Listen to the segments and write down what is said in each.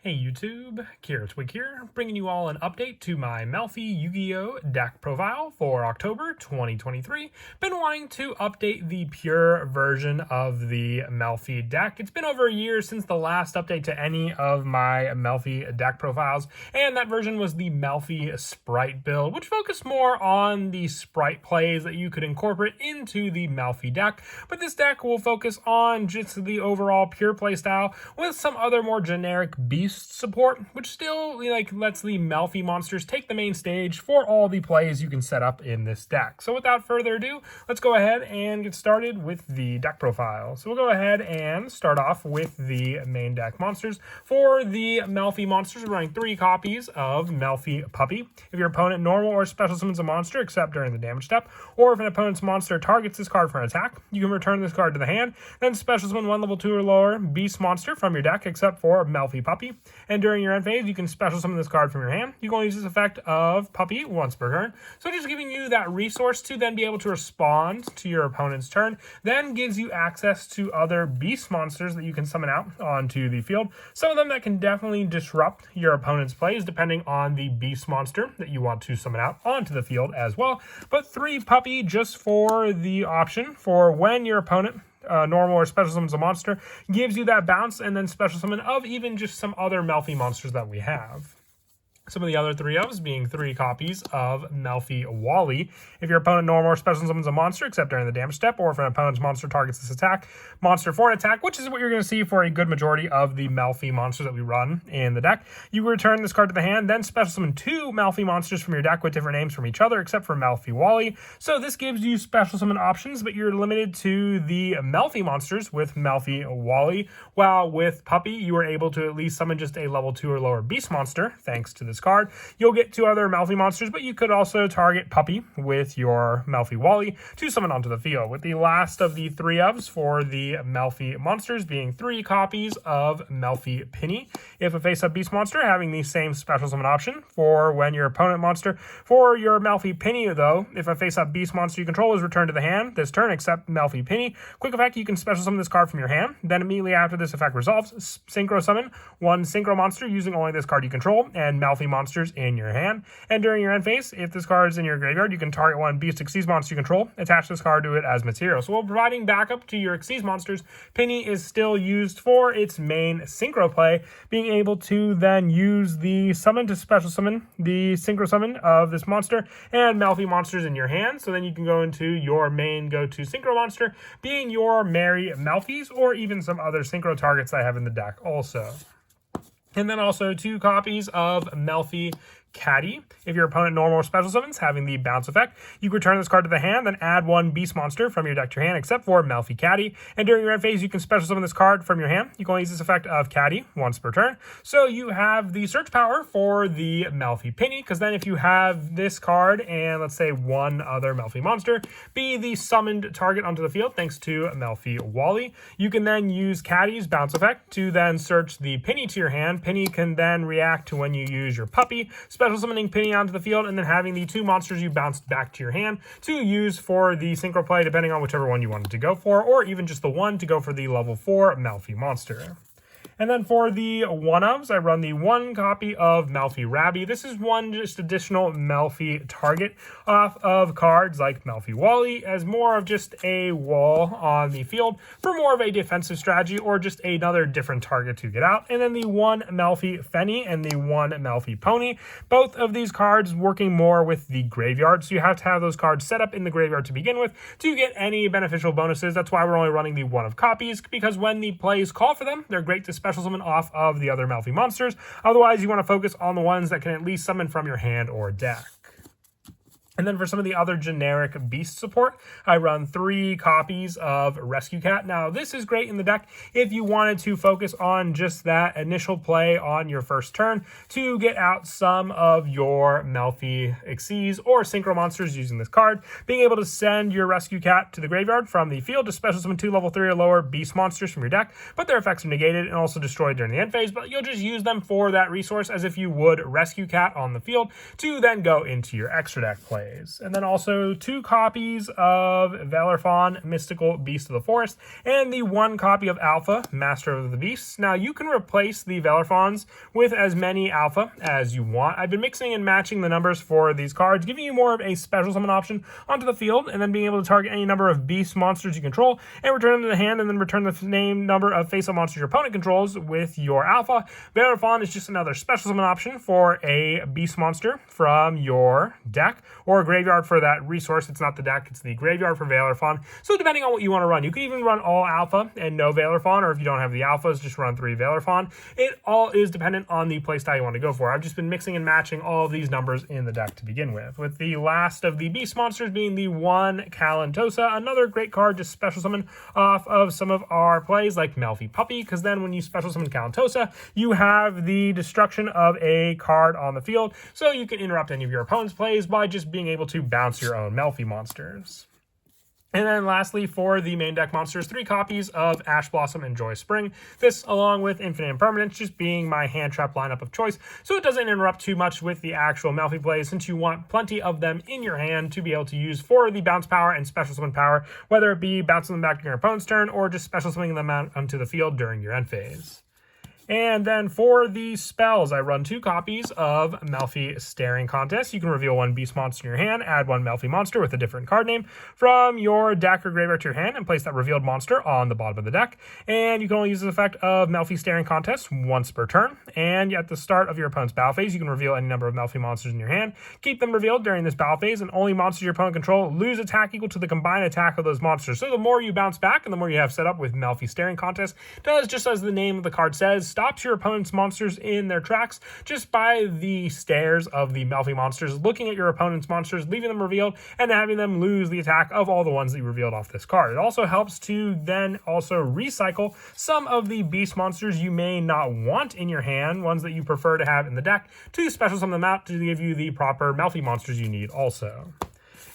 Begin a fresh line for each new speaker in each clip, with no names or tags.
Hey YouTube, Twig here, bringing you all an update to my Melffy Yugioh deck profile for October 2023. Been wanting to update the pure version of the Melffy deck. It's been over a year since the last update to any of my Melffy deck profiles, and that version was the Melffy Sprite build, which focused more on the Sprite plays that you could incorporate into the Melffy deck. But this deck will focus on just the overall pure play style with some other more generic beast support, which still lets the Melffy monsters take the main stage for all the plays you can set up in this deck. So without further ado, let's go ahead and get started with the deck profile. So we'll go ahead and start off with the main deck monsters. For the Melffy monsters, we're running 3 copies of Melffy Puppy. If your opponent normal or special summons a monster except during the damage step, or if an opponent's monster targets this card for an attack, you can return this card to the hand, then special summon 1 level 2 or lower beast monster from your deck except for Melffy Puppy. And during your end phase, you can special summon this card from your hand. You can only use this effect of Puppy once per turn. So just giving you that resource to then be able to respond to your opponent's turn, then gives you access to other beast monsters that you can summon out onto the field. Some of them that can definitely disrupt your opponent's plays depending on the beast monster that you want to summon out onto the field as well. But 3 Puppy just for the option for when your opponent normal or special summons a monster, gives you that bounce and then special summon of even just some other Melffy monsters that we have. Some of the other 3 ofs being 3 copies of Melffy Wally. If your opponent normal or special summons a monster except during the damage step, or if an opponent's monster targets this monster for an attack, which is what you're going to see for a good majority of the Melffy monsters that we run in the deck, you return this card to the hand, then special summon 2 Melffy monsters from your deck with different names from each other except for Melffy Wally. So this gives you special summon options, but you're limited to the Melffy monsters with Melffy Wally, while with Puppy you are able to at least summon just a level 2 or lower beast monster thanks to this card. You'll get 2 other Melffy monsters, but you could also target Puppy with your Melffy Wally to summon onto the field, with the last of the 3 ofs for the Melffy monsters being 3 copies of Melffy Penny. If a face-up beast monster, having the same special summon option for when your opponent monster. For your Melffy Penny, though, if a face-up beast monster you control is returned to the hand this turn except Melffy Penny, quick effect, you can special summon this card from your hand. Then immediately after this effect resolves, synchro summon 1 synchro monster using only this card you control and Melffy monsters in your hand. And during your end phase, if this card is in your graveyard, you can target 1 Beast Xyz monster you control, attach this card to it as material. So while providing backup to your Xyz monsters, Penny is still used for its main synchro play, being able to then use the summon to special summon the synchro summon of this monster and Melffy monsters in your hand. So then you can go into your main go-to synchro monster, being your Merry Melffys, or even some other synchro targets I have in the deck also. And then also 2 copies of Melffy Caddy. If your opponent normal or special summons, having the bounce effect, you can return this card to the hand, then add 1 beast monster from your deck to your hand, except for Melffy Caddy. And during your end phase, you can special summon this card from your hand. You can only use this effect of Caddy once per turn. So you have the search power for the Melffy Penny, because then if you have this card and let's say 1 other Melffy monster be the summoned target onto the field thanks to Melffy Wally, you can then use Caddy's bounce effect to then search the Penny to your hand. Penny can then react to when you use your Puppy, special summoning Penny onto the field, and then having the 2 monsters you bounced back to your hand to use for the synchro play, depending on whichever one you wanted to go for, or even just the 1 to go for the level 4 Melffy monster. And then for the 1-ofs, I run the 1 copy of Melffy Rabby. This is 1 just additional Melffy target off of cards like Melffy Wally, as more of just a wall on the field for more of a defensive strategy or just another different target to get out. And then the 1 Melffy Fenny and the 1 Melffy Pony. Both of these cards working more with the graveyard, so you have to have those cards set up in the graveyard to begin with to get any beneficial bonuses. That's why we're only running the 1 of copies, because when the plays call for them, they're great to special summon off of the other Melffy monsters. Otherwise, you want to focus on the ones that can at least summon from your hand or deck. And then for some of the other generic beast support, I run 3 copies of Rescue Cat. Now, this is great in the deck if you wanted to focus on just that initial play on your first turn to get out some of your Melffy Xyz or Synchro monsters using this card. Being able to send your Rescue Cat to the graveyard from the field to special summon 2 level 3 or lower beast monsters from your deck, but their effects are negated and also destroyed during the end phase, but you'll just use them for that resource as if you would Rescue Cat on the field to then go into your extra deck play plays. And then also 2 copies of Valorfon, Mystical Beast of the Forest, and the 1 copy of Alpha, Master of the Beasts. Now, you can replace the Valorfons with as many Alpha as you want. I've been mixing and matching the numbers for these cards, giving you more of a special summon option onto the field, and then being able to target any number of beast monsters you control, and return them to the hand, and then return the same number of face-up monsters your opponent controls with your Alpha. Valorfon is just another special summon option for a beast monster from your deck, or graveyard for that resource. It's not the deck, it's the graveyard for Valorfon. So depending on what you want to run, you can even run all Alpha and no Valorfon, or if you don't have the Alphas, just run 3 Valorfon. It all is dependent on the playstyle you want to go for. I've just been mixing and matching all of these numbers in the deck to begin with the last of the beast monsters being the 1 Kalantosa, another great card to special summon off of some of our plays like Melffy Puppy, because then when you special summon Kalantosa, you have the destruction of a card on the field, so you can interrupt any of your opponent's plays by just being able to bounce your own Melffy monsters. And then lastly, for the main deck monsters, 3 copies of Ash Blossom and Joy Spring. This, along with Infinite Impermanence, just being my hand trap lineup of choice, so it doesn't interrupt too much with the actual Melffy plays, since you want plenty of them in your hand to be able to use for the bounce power and special summon power, whether it be bouncing them back to your opponent's turn or just special summoning them out onto the field during your end phase. And then for the spells, I run 2 copies of Melffy Staring Contest. You can reveal 1 beast monster in your hand, add 1 Melffy monster with a different card name from your deck or graveyard to your hand, and place that revealed monster on the bottom of the deck. And you can only use the effect of Melffy Staring Contest once per turn. And at the start of your opponent's battle phase, you can reveal any number of Melffy monsters in your hand. Keep them revealed during this battle phase, and only monsters your opponent control lose attack equal to the combined attack of those monsters. So the more you bounce back and the more you have set up with Melffy Staring Contest, does just as the name of the card says, stops your opponent's monsters in their tracks just by the stares of the Melffy monsters, looking at your opponent's monsters, leaving them revealed, and having them lose the attack of all the ones that you revealed off this card. It also helps to then also recycle some of the beast monsters you may not want in your hand, ones that you prefer to have in the deck, to special summon them out to give you the proper Melffy monsters you need also.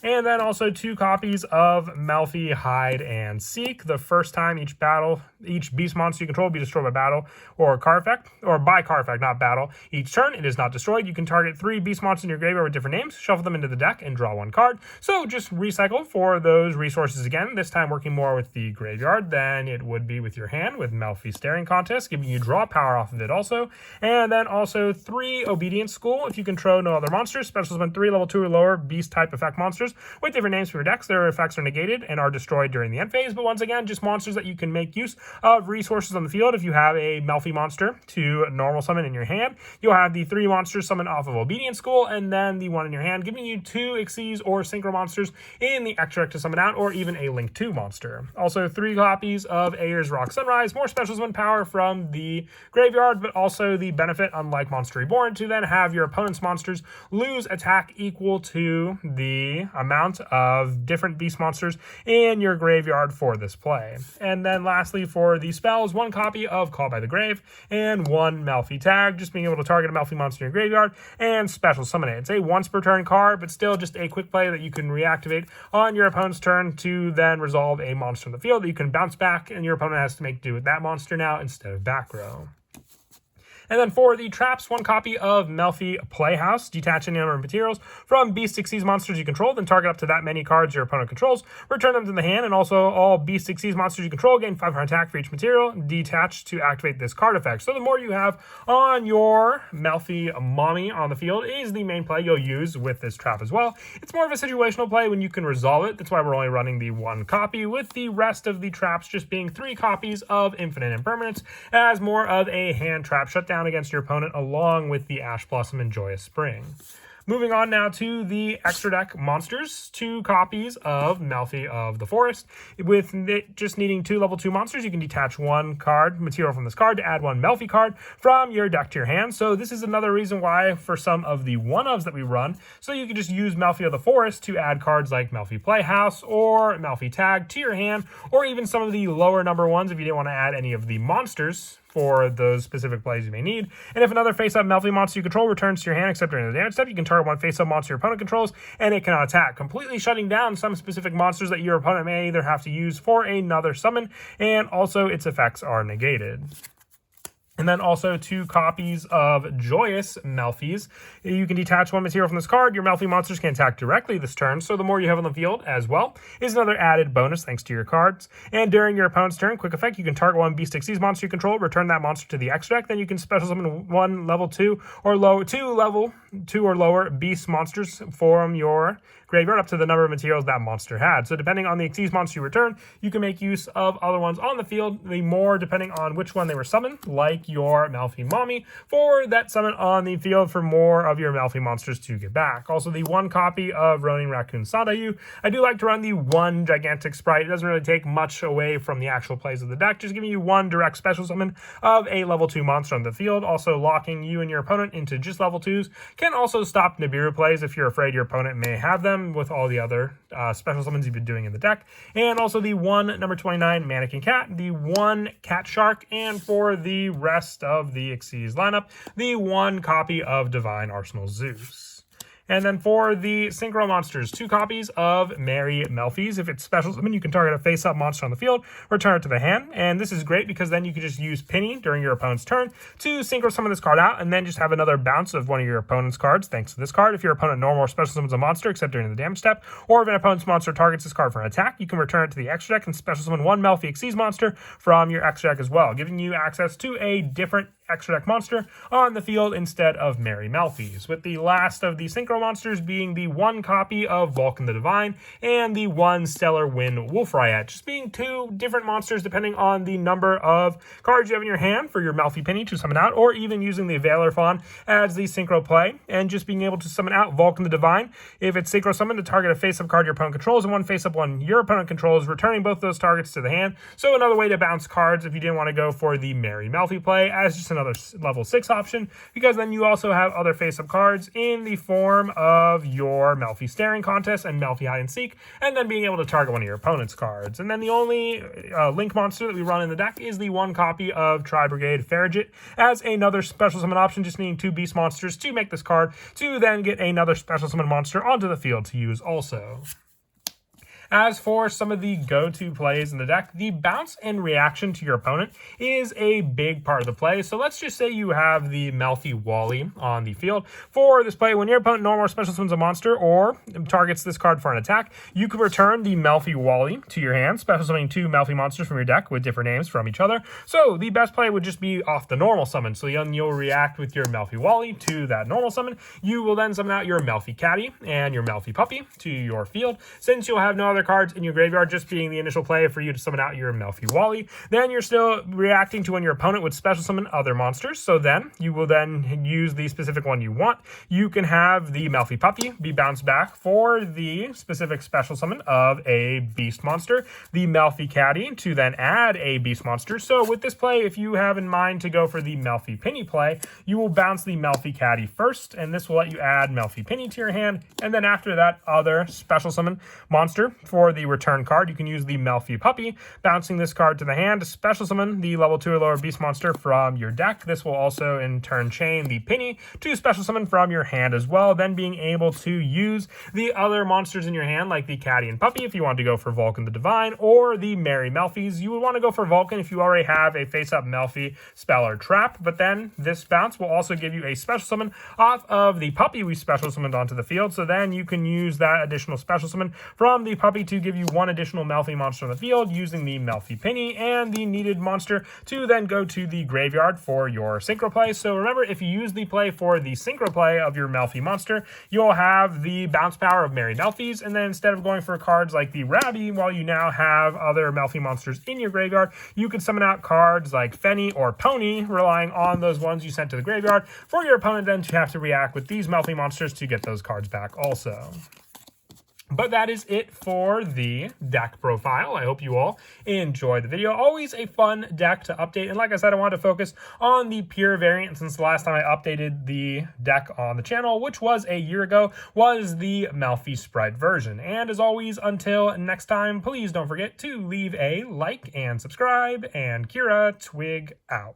And then also 2 copies of Melffy Hide and Seek. The first time each beast monster you control will be destroyed by battle or card effect, or by card effect, not battle. Each turn, it is not destroyed. You can target 3 beast monsters in your graveyard with different names, shuffle them into the deck, and draw 1 card. So just recycle for those resources again, this time working more with the graveyard than it would be with your hand, with Melffy Staring Contest, giving you draw power off of it also. And then also 3 Obedience School. If you control no other monsters, special summon 3 level 2 or lower beast type effect monsters with different names for your decks. Their effects are negated and are destroyed during the end phase, but once again, just monsters that you can make use of resources on the field. If you have a Melffy monster to normal summon in your hand, you'll have the 3 monsters summoned off of Obedience School, and then the 1 in your hand, giving you 2 Xyz or Synchro monsters in the extra deck to summon out, or even a Link 2 monster. Also 3 copies of Ayer's Rock Sunrise, more special summon power from the graveyard, but also the benefit, unlike Monster Reborn, to then have your opponent's monsters lose attack equal to the amount of different beast monsters in your graveyard for this play. And then lastly, for the spells, 1 copy of Call by the Grave and 1 Melffy Tag, just being able to target a Melffy monster in your graveyard and special summon it. It's a once per turn card, but still just a quick play that you can reactivate on your opponent's turn to then resolve a monster in the field that you can bounce back, and your opponent has to make do with that monster now instead of back row. And then for the traps, 1 copy of Melffy Playhouse. Detach any number of materials from Beast Xyz monsters you control, then target up to that many cards your opponent controls. Return them to the hand, and also all Beast Xyz monsters you control gain 500 attack for each material. Detach to activate this card effect. So the more you have on your Melffy Mommy on the field is the main play you'll use with this trap as well. It's more of a situational play when you can resolve it. That's why we're only running the 1 copy, with the rest of the traps just being 3 copies of Infinite Impermanence as more of a hand trap shutdown against your opponent, along with the Ash Blossom and Joyous Spring. Moving on now to the extra deck monsters, 2 copies of Melffy of the Forest. With just needing 2 level 2 monsters, you can detach 1 card material from this card to add 1 Melffy card from your deck to your hand. So this is another reason why for some of the 1-ofs that we run, so you can just use Melffy of the Forest to add cards like Melffy Playhouse or Melffy Tag to your hand, or even some of the lower number ones if you didn't want to add any of the monsters for those specific plays you may need. And if another face-up Melffy monster you control returns to your hand except during the damage step, you can target 1 face-up monster your opponent controls, and it cannot attack, completely shutting down some specific monsters that your opponent may either have to use for another summon, and also its effects are negated. And then also 2 copies of Joyous Melffys. You can detach 1 material from this card. Your Melffy monsters can attack directly this turn, so the more you have on the field as well is another added bonus thanks to your cards. And during your opponent's turn, quick effect, you can target 1 Beast Xyz monster you control, return that monster to the X deck. Then you can special summon 1 level 2 or lower, 2 level 2 or lower Beast monsters from your graveyard up to the number of materials that monster had. So depending on the Xyz monster you return, you can make use of other ones on the field, the more depending on which one they were summoned, like your Melffy Mommy, for that summon on the field for more of your Melffy monsters to get back. Also, the 1 copy of Ronin Raccoon Sadayu. I do like to run the 1 gigantic sprite. It doesn't really take much away from the actual plays of the deck, just giving you 1 direct special summon of a level 2 monster on the field. Also, locking you and your opponent into just level 2s can also stop Nibiru plays if you're afraid your opponent may have them with all the other special summons you've been doing in the deck. And also the 1 number 29 Mannequin Cat, the 1 Cat Shark, and for the rest of the Xyz lineup, the 1 copy of Divine Arsenal Zeus. And then for the Synchro monsters, 2 copies of Merry Melffys. If it's special summon, you can target a face-up monster on the field, return it to the hand. And this is great because then you can just use Penny during your opponent's turn to Synchro summon this card out, and then just have another bounce of one of your opponent's cards thanks to this card. If your opponent normal or special summons a monster except during the damage step, or if an opponent's monster targets this card for an attack, you can return it to the extra deck and special summon 1 Melffy Xyz monster from your extra deck as well, giving you access to a different extra deck monster on the field instead of Merry Melffys, with the last of the Synchro monsters being the 1 copy of Vulcan the Divine and the 1 Stellar Wind Wolf Riot, just being 2 different monsters depending on the number of cards you have in your hand for your Melffy Penny to summon out, or even using the Valor Fawn as the Synchro play, and just being able to summon out Vulcan the Divine if it's Synchro summoned to target a face-up card your opponent controls, and 1 face-up one your opponent controls, returning both those targets to the hand. So another way to bounce cards if you didn't want to go for the Merry Melffy play as just another level 6 option, because then you also have other face-up cards in the form of your Melffy Staring Contest and Melffy Hide and Seek, and then being able to target one of your opponent's cards. And then the only link monster that we run in the deck is the 1 copy of Tri-Brigade Farragut as another special summon option, just needing 2 beast monsters to make this card to then get another special summon monster onto the field to use also. As for some of the go-to plays in the deck, the bounce and reaction to your opponent is a big part of the play. So let's just say you have the Melffy Wally on the field. For this play, when your opponent normal or special summons a monster or targets this card for an attack, you can return the Melffy Wally to your hand, special summoning 2 Melffy monsters from your deck with different names from each other. So the best play would just be off the normal summon. So you'll react with your Melffy Wally to that normal summon. You will then summon out your Melffy Caddy and your Melffy Puppy to your field. Since you'll have no other cards in your graveyard, just being the initial play for you to summon out your Melffy Wally, then you're still reacting to when your opponent would special summon other monsters. So then you will then use the specific one you want. You can have the Melffy Puppy be bounced back for the specific special summon of a beast monster, the Melffy Caddy to then add a beast monster. So with this play, if you have in mind to go for the Melffy Penny play, you will bounce the Melffy Caddy first, and this will let you add Melffy Penny to your hand, and then after that other special summon monster for the return card, you can use the Melffy Puppy, bouncing this card to the hand to special summon the level 2 or lower beast monster from your deck. This will also in turn chain the Penny to special summon from your hand as well, then being able to use the other monsters in your hand like the Caddy and Puppy if you want to go for Vulcan the Divine, or the Merry Melffys. You would want to go for Vulcan if you already have a face-up Melffy spell or trap, but then this bounce will also give you a special summon off of the Puppy we special summoned onto the field, so then you can use that additional special summon from the Puppy to give you 1 additional Melffy monster on the field using the Melffy Penny and the needed monster to then go to the graveyard for your synchro play. So remember, if you use the play for the synchro play of your Melffy monster, you'll have the bounce power of Merry Melffys, and then instead of going for cards like the Rabby, while you now have other Melffy monsters in your graveyard, you can summon out cards like Fenny or Pony, relying on those ones you sent to the graveyard for your opponent then to have to react with these Melffy monsters to get those cards back also. But that is it for the deck profile. I hope you all enjoyed the video. Always a fun deck to update. And like I said, I wanted to focus on the pure variant since the last time I updated the deck on the channel, which was a year ago, was the Melffy Sprite version. And as always, until next time, please don't forget to leave a like and subscribe. And Kira, Twig out.